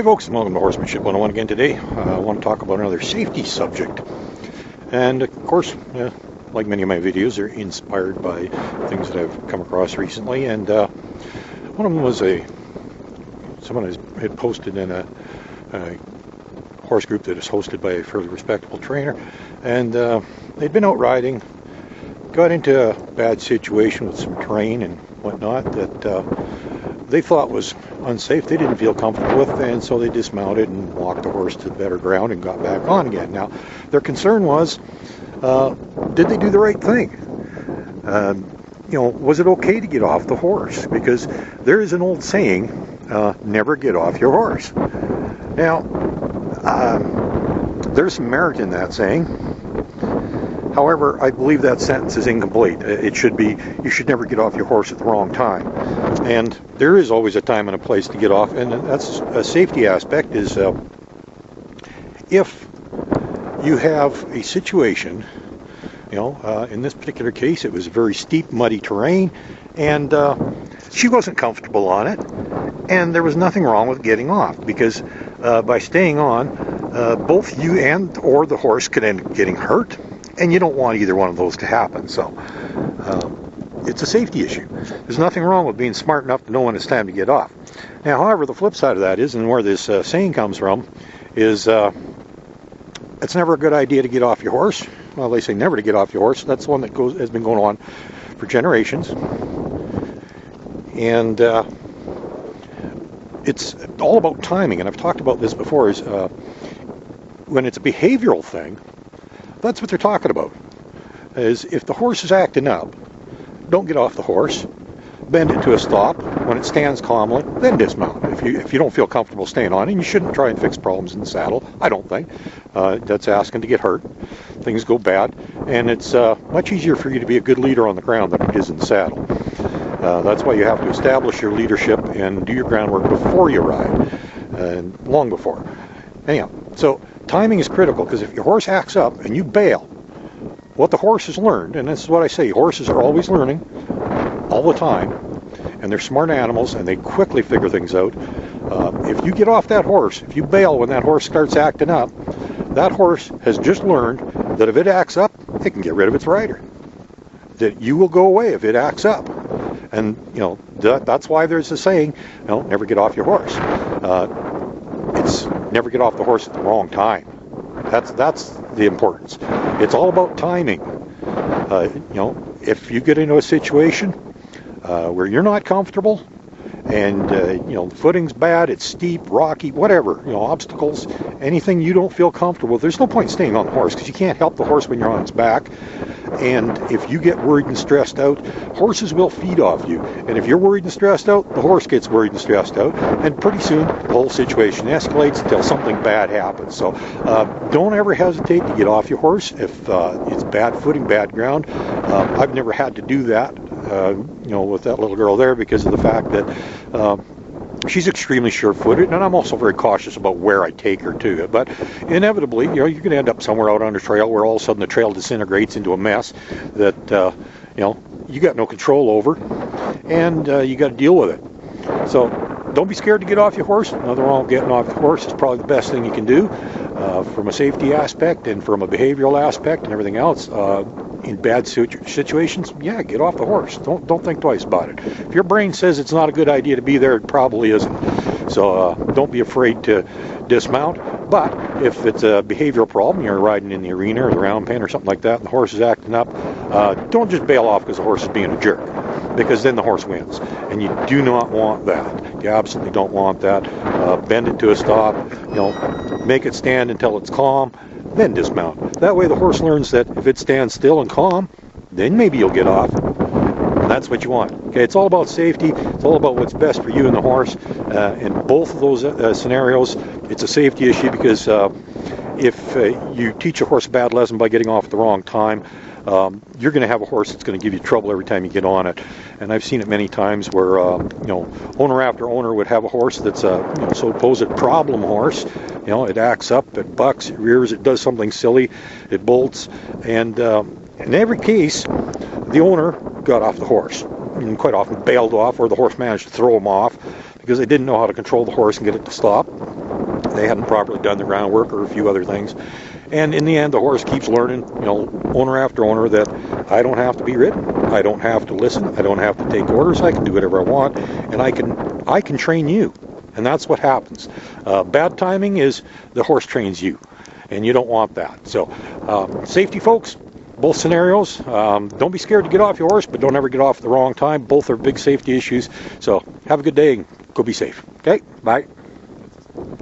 Hey folks, welcome to Horsemanship 101 again today. I want to talk about another safety subject. And of course, like many of my videos, they're inspired by things that I've come across recently. And one of them was someone had posted in a horse group that is hosted by a fairly respectable trainer. And they'd been out riding, got into a bad situation with some terrain and whatnot that they thought was unsafe. They didn't feel comfortable with, and so they dismounted and walked the horse to better ground and got back on again. Now, their concern was, did they do the right thing? Was it okay to get off the horse? Because there is an old saying, never get off your horse. Now, there's some merit in that saying. However, I believe that sentence is incomplete. It should be, you should never get off your horse at the wrong time. And there is always a time and a place to get off, and that's a safety aspect is if you have a situation, in this particular case it was very steep, muddy terrain, and she wasn't comfortable on it, and there was nothing wrong with getting off, because by staying on, both you and or the horse could end up getting hurt, and you don't want either one of those to happen. So it's a safety issue. There's nothing wrong with being smart enough to know when it's time to get off. Now, however, the flip side of that is, and where this saying comes from, is it's never a good idea to get off your horse. Well, they say never to get off your horse. That's one that has been going on for generations. And it's all about timing. And I've talked about this before, is when it's a behavioral thing, that's what they're talking about. Is if the horse is acting up, don't get off the horse. Bend it to a stop. When it stands calmly, then dismount. If you don't feel comfortable staying on, and you shouldn't try and fix problems in the saddle, I don't think. That's asking to get hurt. Things go bad, and it's much easier for you to be a good leader on the ground than it is in the saddle. That's why you have to establish your leadership and do your groundwork before you ride, and long before. Anyhow, so timing is critical, because if your horse acts up and you bail, what the horse has learned, and this is what I say, horses are always learning, all the time, and they're smart animals, and they quickly figure things out. If you get off that horse, if you bail when that horse starts acting up, that horse has just learned that if it acts up, it can get rid of its rider. That you will go away if it acts up. And, that's why there's a saying, never get off your horse. It's never get off the horse at the wrong time. That's the importance. It's all about timing. If you get into a situation where you're not comfortable, and the footing's bad, it's steep, rocky, whatever, obstacles, anything you don't feel comfortable with, there's no point staying on the horse, because you can't help the horse when you're on its back. And if you get worried and stressed out, horses will feed off you. And if you're worried and stressed out, the horse gets worried and stressed out, and pretty soon the whole situation escalates until something bad happens. So don't ever hesitate to get off your horse if it's bad footing, bad ground. I've never had to do that, with that little girl there, because of the fact that she's extremely sure-footed, and I'm also very cautious about where I take her to. But inevitably, you're going to end up somewhere out on the trail where all of a sudden the trail disintegrates into a mess that, you got no control over, and you got to deal with it. So don't be scared to get off your horse. Nothing wrong with getting off your horse. It's probably the best thing you can do from a safety aspect and from a behavioral aspect and everything else. In bad situations, get off the horse. Don't think twice about it. If your brain says it's not a good idea to be there, it probably isn't. So don't be afraid to dismount. But if it's a behavioral problem, you're riding in the arena or the round pen or something like that, and the horse is acting up, don't just bail off because the horse is being a jerk, because then the horse wins. And you do not want that. You absolutely don't want that. Bend it to a stop, make it stand until it's calm, then dismount. That way the horse learns that if it stands still and calm, then maybe you'll get off. That's what you want. Okay, it's all about safety. It's all about what's best for you and the horse. In both of those scenarios, it's a safety issue, because if you teach a horse a bad lesson by getting off at the wrong time, you're going to have a horse that's going to give you trouble every time you get on it. And I've seen it many times where, owner after owner would have a horse that's a, supposed problem horse. It acts up, it bucks, it rears, it does something silly, it bolts, and in every case, the owner got off the horse, and quite often bailed off, or the horse managed to throw him off because they didn't know how to control the horse and get it to stop. they hadn't properly done the groundwork or a few other things. And in the end, the horse keeps learning, owner after owner, that I don't have to be ridden, I don't have to listen, I don't have to take orders, I can do whatever I want, and I can train you. And that's what happens. Bad timing is the horse trains you, and you don't want that. So safety, folks, both scenarios. Don't be scared to get off your horse, but don't ever get off at the wrong time. Both are big safety issues. So have a good day and go be safe. Okay, bye.